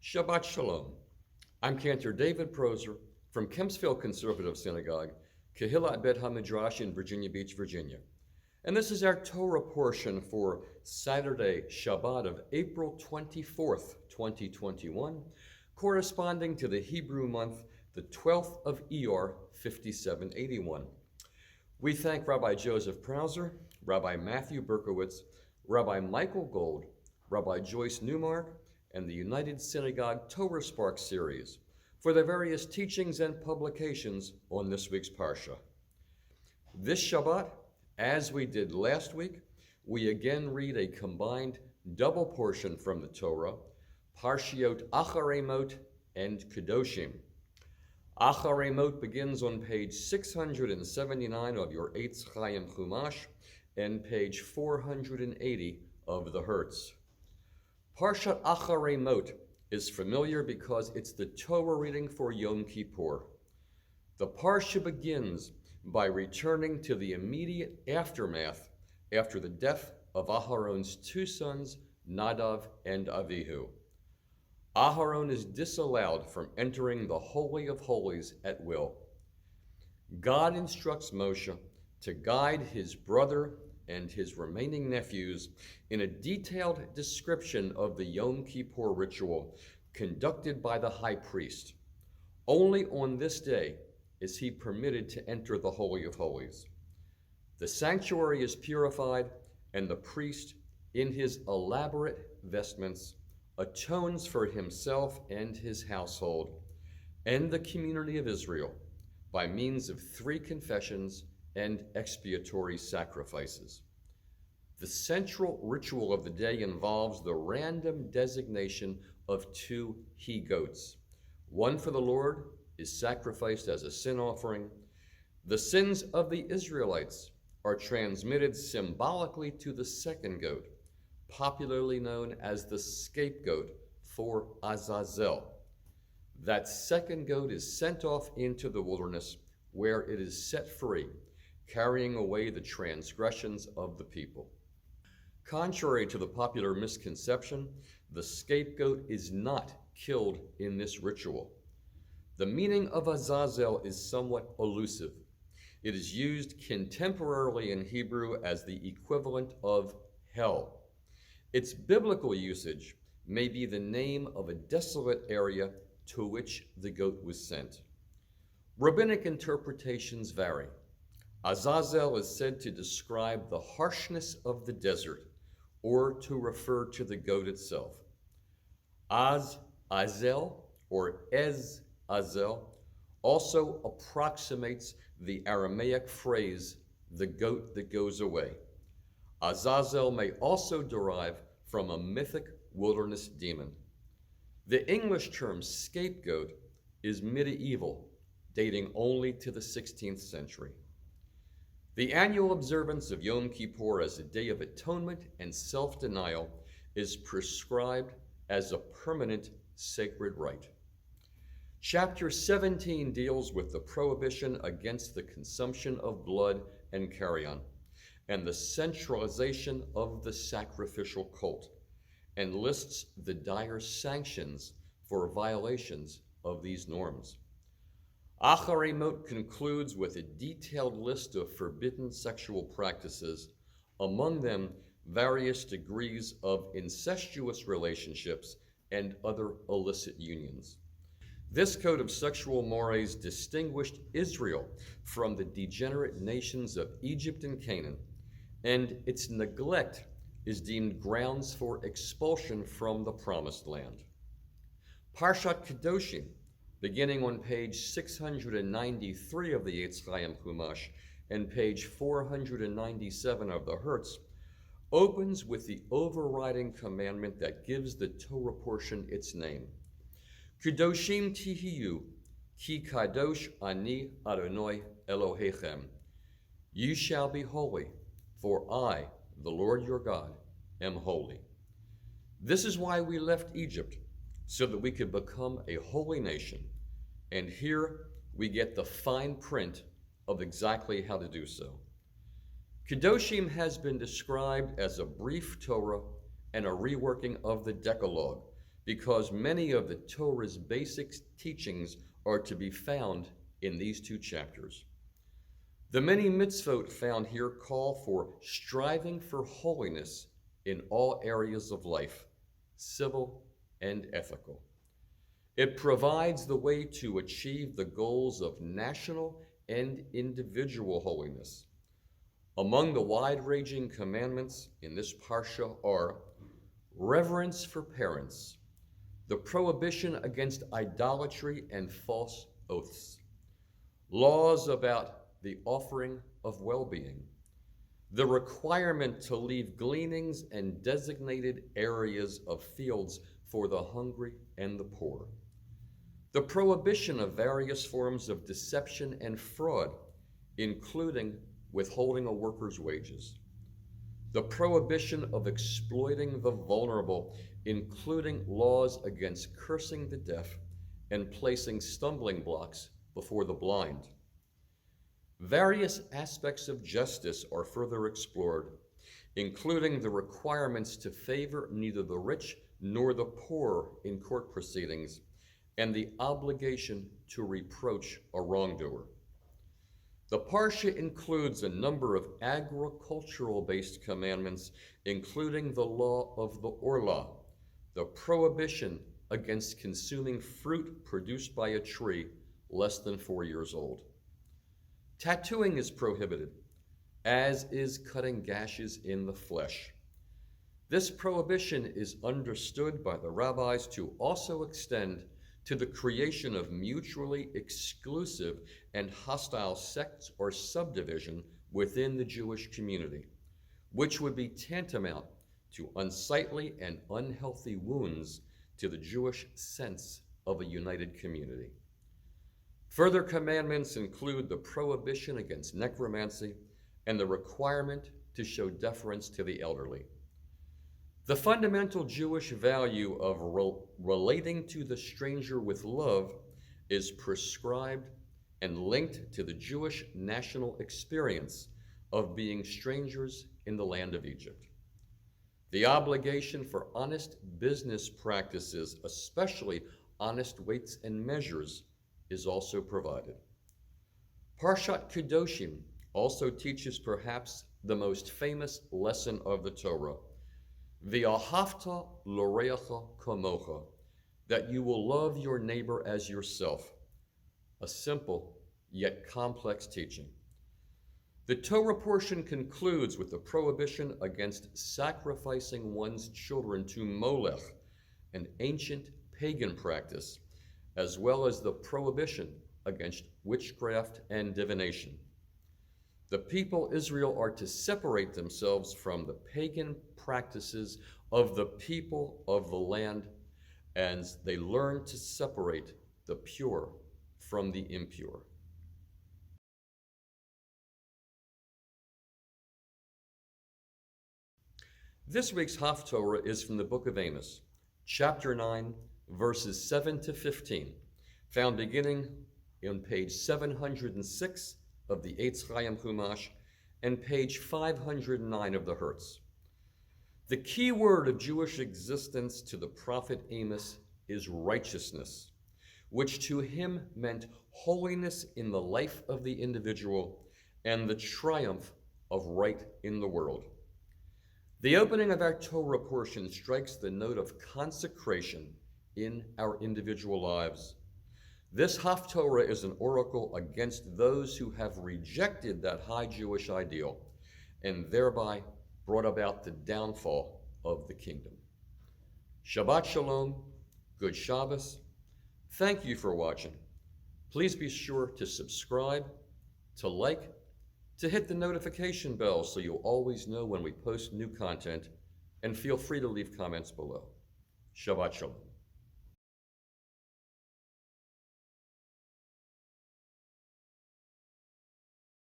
Shabbat Shalom. I'm Cantor David Proser from Kempsville Conservative Synagogue, Kehillat Bet HaMidrash in Virginia Beach, Virginia. And this is our Torah portion for Saturday, Shabbat of April 24th, 2021, corresponding to the Hebrew month, the 12th of Iyar, 5781. We thank Rabbi Joseph Prauser, Rabbi Matthew Berkowitz, Rabbi Michael Gold, Rabbi Joyce Newmark, and the United Synagogue Torah Spark series for their various teachings and publications on this week's Parsha. This Shabbat, as we did last week, we again read a combined double portion from the Torah, Parshiyot Acharei Mot and Kedoshim. Acharei Mot begins on page 679 of your Eitz Chaim Chumash and page 480 of the Hertz. Parshat Acharei Mot is familiar because it's the Torah reading for Yom Kippur. The Parsha begins by returning to the immediate aftermath after the death of Aharon's two sons, Nadav and Avihu. Aharon is disallowed from entering the Holy of Holies at will. God instructs Moshe to guide his brother and his remaining nephews in a detailed description of the Yom Kippur ritual conducted by the high priest. Only on this day is he permitted to enter the Holy of Holies. The sanctuary is purified, and the priest, in his elaborate vestments, atones for himself and his household and the community of Israel by means of 3 confessions and expiatory sacrifices. The central ritual of the day involves the random designation of 2 he-goats. One for the Lord is sacrificed as a sin offering. The sins of the Israelites are transmitted symbolically to the second goat, popularly known as the scapegoat for Azazel. That second goat is sent off into the wilderness where it is set free, carrying away the transgressions of the people. Contrary to the popular misconception, the scapegoat is not killed in this ritual. The meaning of Azazel is somewhat elusive. It is used contemporarily in Hebrew as the equivalent of hell. Its biblical usage may be the name of a desolate area to which the goat was sent. Rabbinic interpretations vary. Azazel is said to describe the harshness of the desert or to refer to the goat itself. Azel or Ez-Azel also approximates the Aramaic phrase, the goat that goes away. Azazel may also derive from a mythic wilderness demon. The English term scapegoat is medieval, dating only to the 16th century. The annual observance of Yom Kippur as a day of atonement and self-denial is prescribed as a permanent sacred rite. Chapter 17 deals with the prohibition against the consumption of blood and carrion, and the centralization of the sacrificial cult, and lists the dire sanctions for violations of these norms. Acharei Mot concludes with a detailed list of forbidden sexual practices, among them various degrees of incestuous relationships and other illicit unions. This code of sexual mores distinguished Israel from the degenerate nations of Egypt and Canaan, and its neglect is deemed grounds for expulsion from the Promised Land. Parshat Kedoshim, beginning on page 693 of the Eitz Chaim Chumash and page 497 of the Hertz, opens with the overriding commandment that gives the Torah portion its name. Kedoshim tihiyu, ki kadosh ani Adonai Elohechem. You shall be holy, for I, the Lord your God, am holy. This is why we left Egypt, so that we could become a holy nation. And here we get the fine print of exactly how to do so. Kedoshim has been described as a brief Torah and a reworking of the Decalogue, because many of the Torah's basic teachings are to be found in these 2 chapters. The many mitzvot found here call for striving for holiness in all areas of life, civil and ethical. It provides the way to achieve the goals of national and individual holiness. Among the wide-ranging commandments in this parsha are reverence for parents, the prohibition against idolatry and false oaths, laws about the offering of well-being, the requirement to leave gleanings and designated areas of fields for the hungry and the poor, the prohibition of various forms of deception and fraud, including withholding a worker's wages, the prohibition of exploiting the vulnerable, including laws against cursing the deaf and placing stumbling blocks before the blind. Various aspects of justice are further explored, including the requirements to favor neither the rich nor the poor in court proceedings, and the obligation to reproach a wrongdoer. The Parsha includes a number of agricultural-based commandments, including the law of the Orlah, the prohibition against consuming fruit produced by a tree less than 4 years old. Tattooing is prohibited, as is cutting gashes in the flesh. This prohibition is understood by the rabbis to also extend to the creation of mutually exclusive and hostile sects or subdivision within the Jewish community, which would be tantamount to unsightly and unhealthy wounds to the Jewish sense of a united community. Further commandments include the prohibition against necromancy and the requirement to show deference to the elderly. The fundamental Jewish value of relating to the stranger with love is prescribed and linked to the Jewish national experience of being strangers in the land of Egypt. The obligation for honest business practices, especially honest weights and measures, is also provided. Parshat Kedoshim also teaches perhaps the most famous lesson of the Torah, V'ahavta l'oreacha kamocha, that you will love your neighbor as yourself, a simple yet complex teaching. The Torah portion concludes with the prohibition against sacrificing one's children to Molech, an ancient pagan practice, as well as the prohibition against witchcraft and divination. The people Israel are to separate themselves from the pagan practices of the people of the land as they learn to separate the pure from the impure. This week's Haftorah is from the book of Amos, chapter 9, verses 7 to 15, found beginning on page 706 of the Eitz Chaim Chumash and page 509 of the Hertz. The key word of Jewish existence to the prophet Amos is righteousness, which to him meant holiness in the life of the individual and the triumph of right in the world. The opening of our Torah portion strikes the note of consecration in our individual lives. This Haftorah is an oracle against those who have rejected that high Jewish ideal and thereby brought about the downfall of the kingdom. Shabbat Shalom, good Shabbos. Thank you for watching. Please be sure to subscribe, to like, to hit the notification bell so you'll always know when we post new content, and feel free to leave comments below. Shabbat Shalom.